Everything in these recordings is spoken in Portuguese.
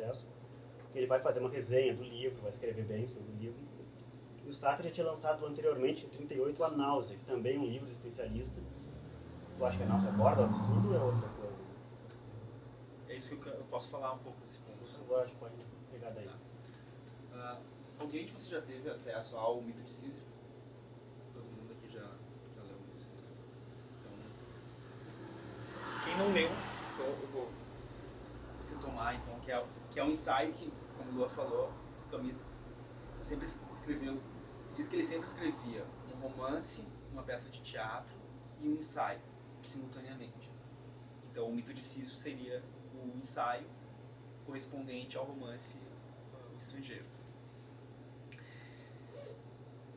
processo. Ele vai fazer uma resenha do livro, vai escrever bem sobre o livro. E o Sartre já tinha lançado anteriormente, em 1938, A Náusea, que também é um livro existencialista. Tu acha que a náusea aborda o absurdo ou é outra coisa? É isso que eu posso falar um pouco desse ponto. Agora a gente pode pegar daí. Alguém de vocês já teve acesso ao Mito de Sísifo? Todo mundo aqui já leu isso. Então, quem não leu, então eu vou retomar, então, que é um ensaio que, como o Lua falou, o Camus sempre escreveu. Se diz que ele sempre escrevia um romance, uma peça de teatro e um ensaio, simultaneamente. Então, o Mito de Sísifo seria o ensaio correspondente ao romance O Estrangeiro.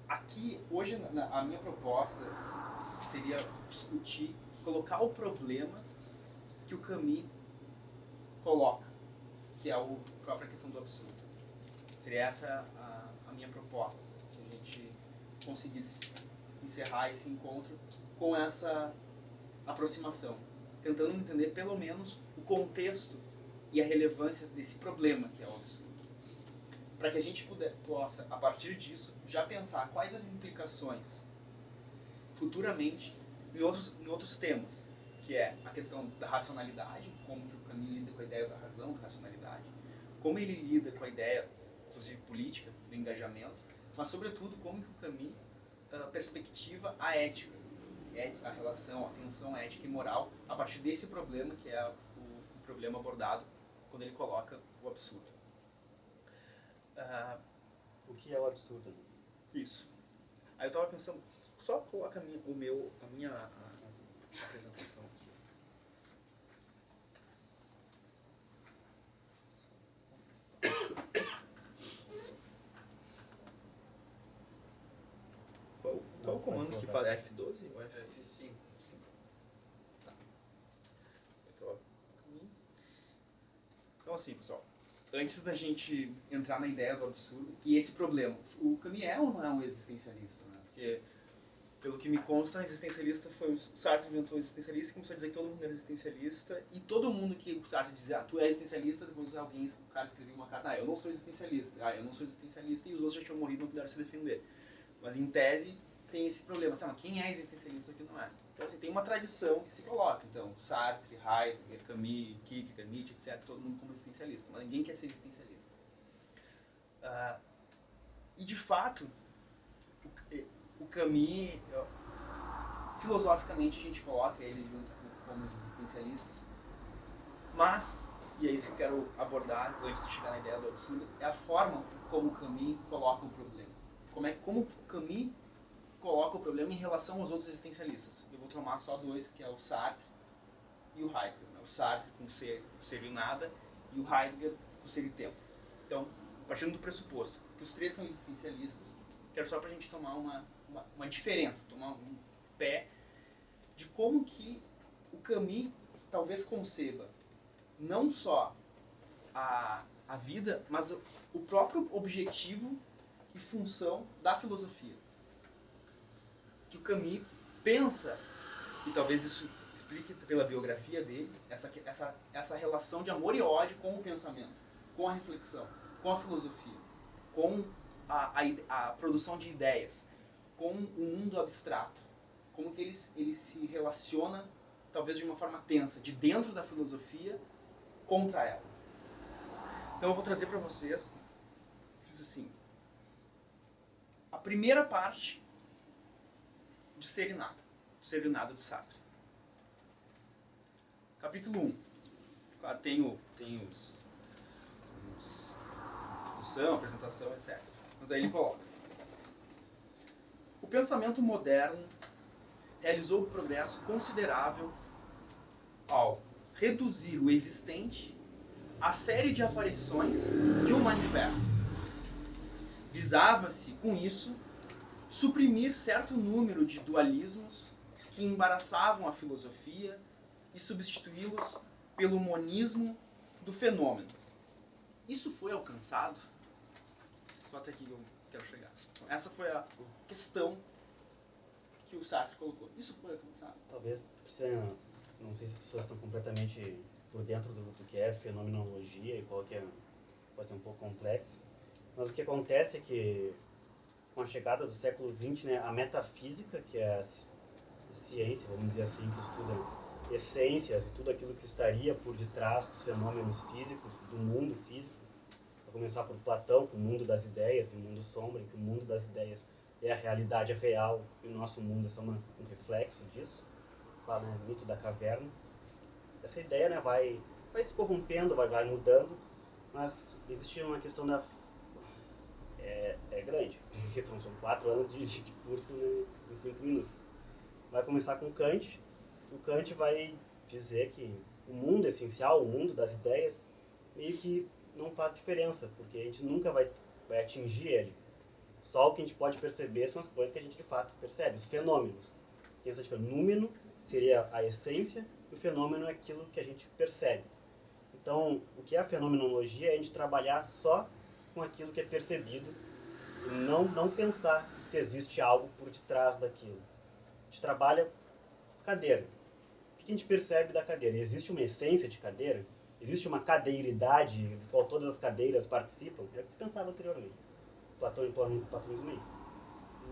Aqui, hoje, a minha proposta seria discutir, colocar o problema que o Camus coloca, que é a própria questão do absurdo. Seria essa a minha proposta, que a gente conseguisse encerrar esse encontro com essa aproximação, tentando entender pelo menos o contexto e a relevância desse problema que é o absurdo. Para que a gente possa, a partir disso, já pensar quais as implicações futuramente em outros temas, que é a questão da racionalidade, como que o Camus lida com a ideia da razão, da racionalidade, como ele lida com a ideia, inclusive política, do engajamento, mas sobretudo como que o Camus perspectiva a ética, a relação, a tensão ética e moral a partir desse problema que é o problema abordado quando ele coloca o absurdo. O que é o absurdo? Isso. Aí eu estava pensando, só coloca a minha apresentação aqui. Qual o comando que fala? F12 ou F5? Tá. Então assim, pessoal, antes da gente entrar na ideia do absurdo e esse problema, o Camus é ou não é um existencialista? Né? Porque, pelo que me consta, existencialista foi o Sartre inventou o existencialista e começou a dizer que todo mundo era existencialista, e todo mundo que o Sartre dizia, tu é existencialista, depois o cara escrevia uma carta, eu não sou existencialista, eu não sou existencialista, e os outros já tinham morrido e não puderam se defender. Mas em tese tem esse problema, mas quem é existencialista aqui não é? Então assim, tem uma tradição que se coloca, então Sartre, Heidegger, Camus, Kierkegaard, Nietzsche, etc., todo mundo como existencialista, mas ninguém quer ser existencialista. E de fato, o Camus, filosoficamente a gente coloca ele junto com os existencialistas, mas, e é isso que eu quero abordar antes de chegar na ideia do absurdo, é a forma como o Camus coloca o problema. Como o Camus coloca o problema em relação aos outros existencialistas. Eu vou tomar só dois, que é o Sartre e o Heidegger. Né? O Sartre com o ser e o nada, e o Heidegger com o ser e tempo. Então, partindo do pressuposto que os três são existencialistas, quero só para a gente tomar uma diferença, tomar um pé de como que o Camus talvez conceba não só a vida, mas o próprio objetivo e função da filosofia. Que o Camus pensa, e talvez isso explique pela biografia dele, essa relação de amor e ódio com o pensamento, com a reflexão, com a filosofia, com a produção de ideias, com o mundo abstrato. Como que ele se relaciona, talvez de uma forma tensa, de dentro da filosofia contra ela. Então eu vou trazer para vocês, fiz assim, a primeira parte de Ser e Nada do Sartre. Capítulo 1. Claro, tem introdução, apresentação, etc. Mas aí ele coloca: o pensamento moderno realizou um progresso considerável ao reduzir o existente à série de aparições que o manifestam. Visava-se, com isso, suprimir certo número de dualismos que embaraçavam a filosofia e substituí-los pelo monismo do fenômeno. Isso foi alcançado? Só até aqui que eu quero chegar. Então, essa foi a questão que o Sartre colocou. Isso foi alcançado? Talvez não sei se as pessoas estão completamente por dentro do que é fenomenologia e qual que é pode ser um pouco complexo, mas o que acontece é que com a chegada do século XX, né, a metafísica, que é a ciência, vamos dizer assim, que estuda essências e tudo aquilo que estaria por detrás dos fenômenos físicos, do mundo físico, a começar por Platão, com o mundo das ideias, o mundo sombra, em que o mundo das ideias é a realidade real e o nosso mundo é só um reflexo disso, fala, né, mito da caverna. Essa ideia, né, vai se corrompendo, vai mudando, mas existe uma questão da... É grande, são 4 anos de curso, né, em 5 minutos. Vai começar com Kant. O Kant vai dizer que o mundo essencial, o mundo das ideias, meio que não faz diferença, porque a gente nunca vai atingir ele. Só o que a gente pode perceber são as coisas que a gente de fato percebe, os fenômenos. Tem essa diferença. Númeno seria a essência e o fenômeno é aquilo que a gente percebe. Então, o que é a fenomenologia é a gente trabalhar só com aquilo que é percebido e não pensar se existe algo por detrás daquilo. A gente trabalha cadeira. O que a gente percebe da cadeira? Existe uma essência de cadeira? Existe uma cadeiridade de qual todas as cadeiras participam? É o que se pensava anteriormente. Platonismo é isso.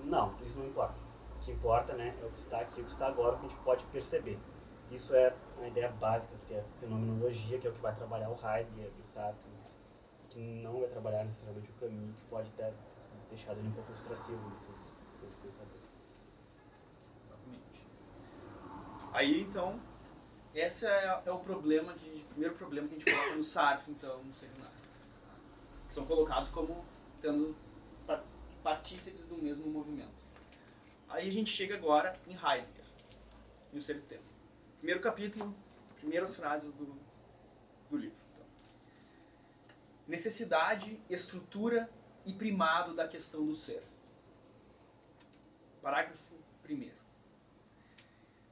Não, isso não importa. O que importa, né, é o que está aqui, o que está agora, o que a gente pode perceber. Isso é uma ideia básica, que é a fenomenologia, que é o que vai trabalhar o Heidegger, o Sartre, que não vai trabalhar necessariamente o Camus, que pode ter deixado ele um pouco ostracismo nesses pensadores. Exatamente. Aí, então, esse é o problema, o primeiro problema que a gente coloca no Sartre, então, no seminário. Que são colocados como tendo partícipes do mesmo movimento. Aí a gente chega agora em Heidegger, no Ser e Tempo. Primeiro capítulo, primeiras frases do livro. Então, necessidade, estrutura e primado da questão do ser. Parágrafo 1º.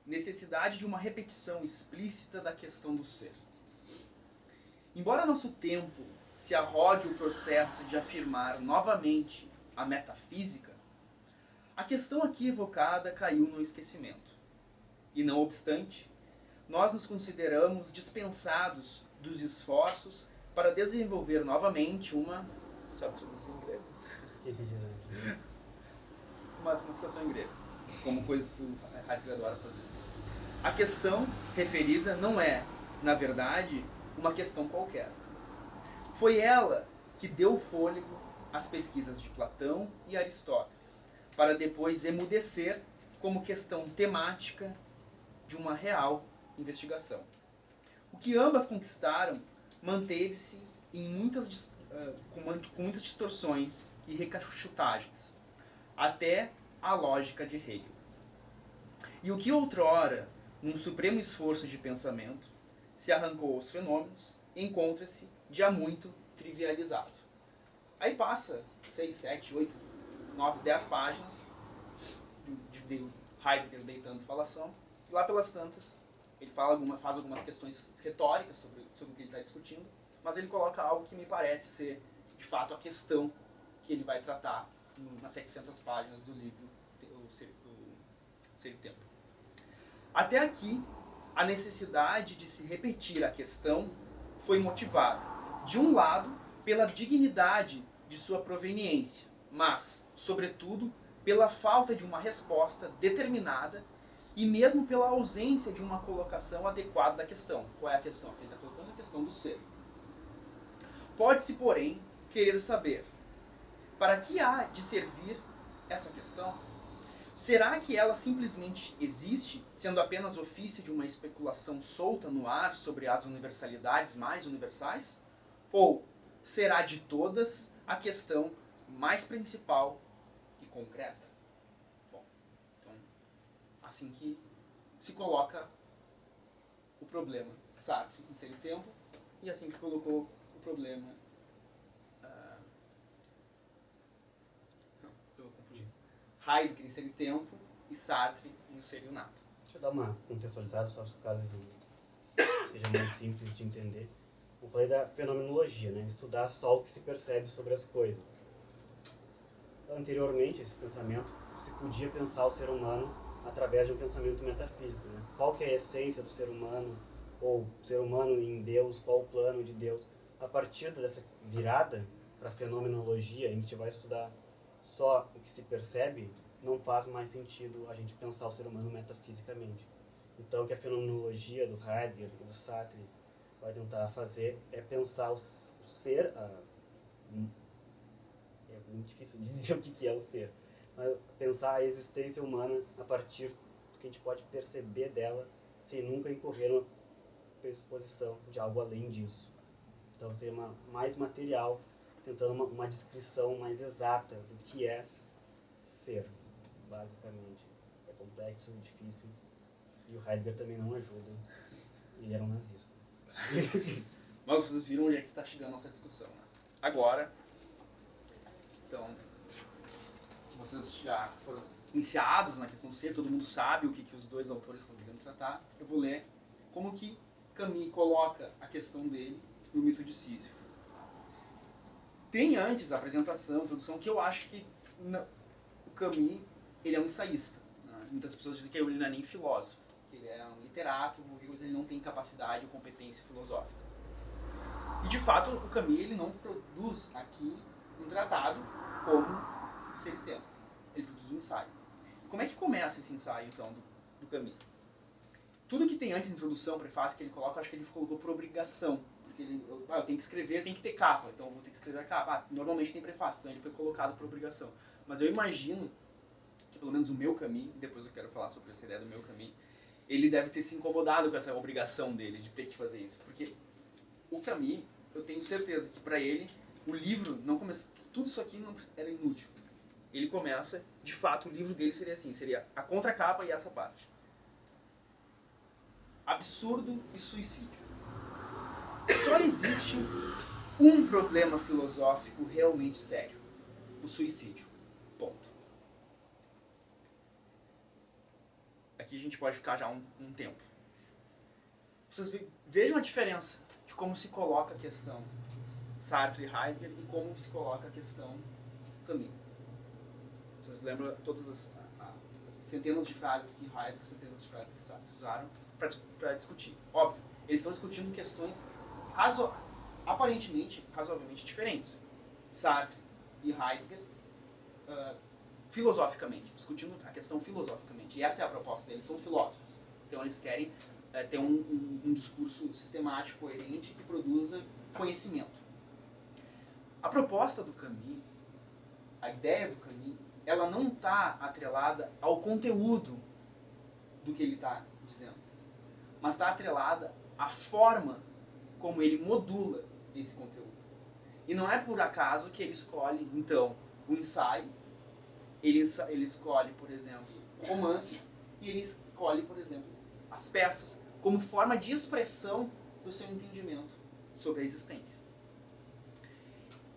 Necessidade de uma repetição explícita da questão do ser. Embora nosso tempo se arrogue o processo de afirmar novamente a metafísica, a questão aqui evocada caiu no esquecimento. E não obstante, nós nos consideramos dispensados dos esforços para desenvolver novamente uma... Sabe traduzir em grego? Uma demonstração em grego, como coisas que o Heidegger adora fazer. A questão referida não é, na verdade, uma questão qualquer. Foi ela que deu fôlego às pesquisas de Platão e Aristóteles, para depois emudecer como questão temática de uma real investigação. O que ambas conquistaram manteve-se com muitas distorções e recachutagens, até a lógica de Hegel. E o que outrora, num supremo esforço de pensamento, se arrancou aos fenômenos, encontra-se de há muito trivializado. Aí passa 6, 7, 8, 9, 10 páginas de Heidegger deitando falação, e lá pelas tantas ele faz algumas questões retóricas sobre o que ele está discutindo, mas ele coloca algo que me parece ser, de fato, a questão que ele vai tratar nas 700 páginas do livro O Ser e Tempo. Até aqui, a necessidade de se repetir a questão foi motivada, de um lado, pela dignidade de sua proveniência, mas, sobretudo, pela falta de uma resposta determinada e mesmo pela ausência de uma colocação adequada da questão. Qual é a questão? Ele está colocando a questão do ser. Pode-se, porém, querer saber, para que há de servir essa questão? Será que ela simplesmente existe, sendo apenas ofício de uma especulação solta no ar sobre as universalidades mais universais? Ou será de todas a questão mais principal e concreta? Bom, então, assim que se coloca o problema Sartre em Ser e Tempo, e assim que colocou o problema... eu confundi. Heidegger em Ser e Tempo e Sartre em O Ser e o Nada. Deixa eu dar uma contextualizada, só para caso seja mais simples de entender. Eu falei da fenomenologia, né? Estudar só o que se percebe sobre as coisas. Anteriormente, esse pensamento, se podia pensar o ser humano através de um pensamento metafísico, né? Qual que é a essência do ser humano, ou o ser humano em Deus, qual o plano de Deus. a partir dessa virada para fenomenologia, a gente vai estudar só o que se percebe, não faz mais sentido a gente pensar o ser humano metafisicamente. Então, o que a fenomenologia do Heidegger e do Sartre vai tentar fazer é pensar o ser, é muito difícil de dizer o que é o ser, mas pensar a existência humana a partir do que a gente pode perceber dela, sem nunca incorrer numa pressuposição de algo além disso. Então seria mais material, tentando uma descrição mais exata do que é ser, basicamente. É complexo, difícil, e o Heidegger também não ajuda. Ele era um nazista. Mas vocês viram onde é que está chegando a nossa discussão, né? Agora, então, vocês já foram iniciados na questão do ser, todo mundo sabe o que os dois autores estão querendo tratar. Eu vou ler como que Camus coloca a questão dele no mito de Sísifo. Tem antes a apresentação, a introdução, que eu acho que o Camus, ele é um ensaísta. Né? Muitas pessoas dizem que ele não é nem filósofo, que ele é um literato, ele não tem capacidade ou competência filosófica. E de fato, o Camus ele não produz aqui um tratado como se ele tem. Ele produz um ensaio. Como é que começa esse ensaio, então, do Camus? Tudo que tem antes da introdução, prefácio que ele coloca, acho que ele colocou por obrigação. Porque eu tenho que escrever, tem que ter capa, então eu vou ter que escrever a capa. Normalmente tem prefácio, então ele foi colocado por obrigação. Mas eu imagino que pelo menos o meu Camus, depois eu quero falar sobre essa ideia do meu Camus, ele deve ter se incomodado com essa obrigação dele de ter que fazer isso. Porque o Camus, eu tenho certeza que para ele, o livro não começa... Tudo isso aqui não era inútil. Ele começa, de fato, o livro dele seria assim, seria a contracapa e essa parte. Absurdo e suicídio. Só existe um problema filosófico realmente sério. O suicídio. Ponto. Aqui a gente pode ficar já um tempo. Vocês vejam a diferença de como se coloca a questão Sartre e Heidegger e como se coloca a questão Camus. Vocês lembram todas as centenas de frases que Heidegger, centenas de frases que Sartre usaram para discutir. Óbvio, eles estão discutindo questões aparentemente razoavelmente diferentes. Sartre e Heidegger filosoficamente, discutindo a questão filosoficamente. E essa é a proposta deles, são filósofos. Então eles querem ter um discurso sistemático, coerente, que produza conhecimento. A proposta do Camus, a ideia do Camus, ela não está atrelada ao conteúdo do que ele está dizendo, mas está atrelada à forma como ele modula esse conteúdo. E não é por acaso que ele escolhe, então, o ensaio, ele escolhe, por exemplo, o romance, e ele escolhe, por exemplo, as peças, como forma de expressão do seu entendimento sobre a existência.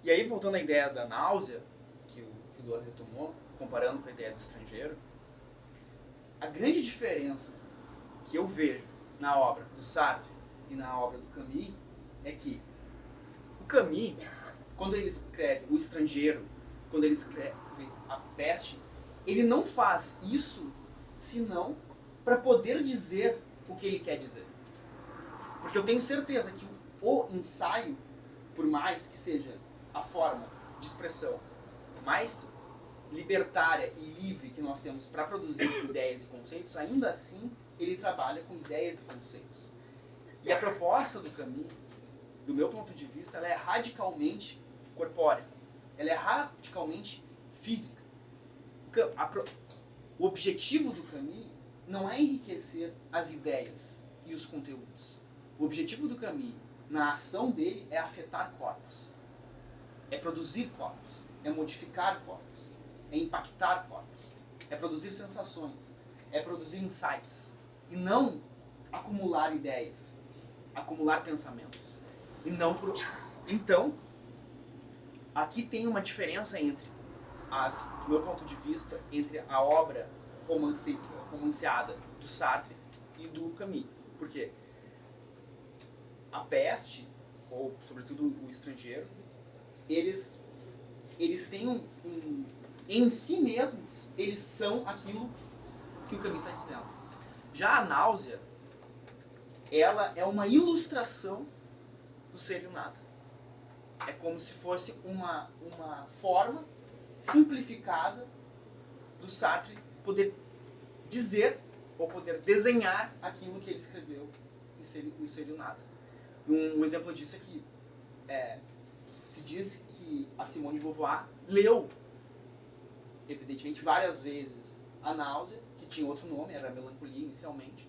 E aí, voltando à ideia da náusea, que o Duan retomou, comparando com a ideia do estrangeiro, a grande diferença que eu vejo na obra do Sartre e na obra do Camus é que o Camus, quando ele escreve O Estrangeiro, quando ele escreve A Peste, ele não faz isso senão para poder dizer o que ele quer dizer. Porque eu tenho certeza que o ensaio, por mais que seja a forma de expressão mais libertária e livre que nós temos para produzir ideias e conceitos, ainda assim ele trabalha com ideias e conceitos. E a proposta do Camus, do meu ponto de vista, ela é radicalmente corpórea. Ela é radicalmente física. O objetivo do Camus não é enriquecer as ideias e os conteúdos. O objetivo do Camus, na ação dele, é afetar corpos. É produzir corpos. É modificar corpos. É impactar corpos. É produzir sensações. É produzir insights. E não acumular ideias. Acumular pensamentos. E não por... Então, aqui tem uma diferença entre, do meu ponto de vista, entre a obra romanceada do Sartre e do Camus. Por quê? A Peste, ou sobretudo O Estrangeiro, eles têm em si mesmos, eles são aquilo que o Camus está dizendo. Já a náusea, ela é uma ilustração do ser e o nada. é como se fosse uma forma simplificada do Sartre poder dizer ou poder desenhar aquilo que ele escreveu em Serenata. Um exemplo disso é que se diz que a Simone de Beauvoir leu, evidentemente, várias vezes A Náusea, que tinha outro nome, era a Melancolia inicialmente,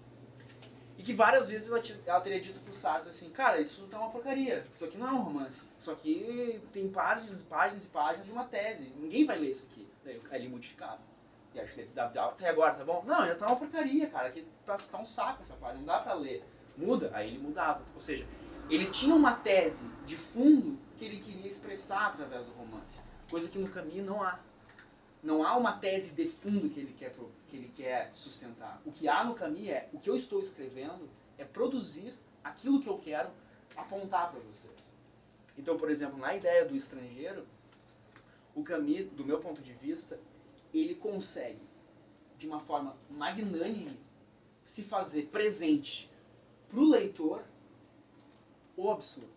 e que várias vezes ela teria dito pro Sartre assim, cara, isso tá uma porcaria, isso aqui não é um romance, isso aqui tem páginas e páginas de uma tese, ninguém vai ler isso aqui. Daí ele modificava. E acho que ele dá até agora, tá bom? Não, ainda tá uma porcaria, cara, aqui tá um saco essa página, não dá pra ler. Muda, aí ele mudava. Ou seja, ele tinha uma tese de fundo que ele queria expressar através do romance, coisa que no Camus não há. Não há uma tese de fundo que ele quer sustentar. O que há no Camus é, o que eu estou escrevendo é produzir aquilo que eu quero apontar para vocês. Então, por exemplo, na ideia do estrangeiro, o Camus, do meu ponto de vista, ele consegue, de uma forma magnânime, se fazer presente para o leitor o absurdo,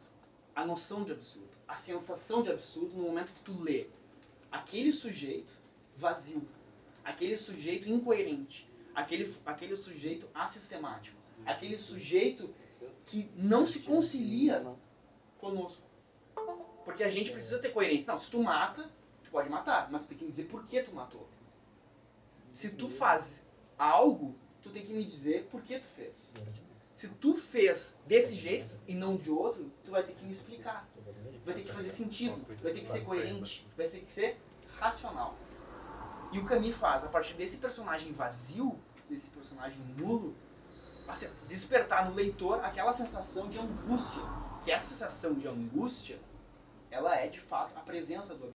a noção de absurdo, a sensação de absurdo no momento que tu lê aquele sujeito vazio, aquele sujeito incoerente, aquele sujeito assistemático, aquele sujeito que não se concilia conosco. Porque a gente precisa ter coerência. Não, se tu mata, tu pode matar, mas tu tem que me dizer por que tu matou. Se tu faz algo, tu tem que me dizer por que tu fez. Se tu fez desse jeito e não de outro, tu vai ter que me explicar. Vai ter que fazer sentido, vai ter que ser coerente, vai ter que ser racional. E o Camus faz, a partir desse personagem vazio, desse personagem nulo, despertar no leitor aquela sensação de angústia. Que essa sensação de angústia, ela é de fato a presença do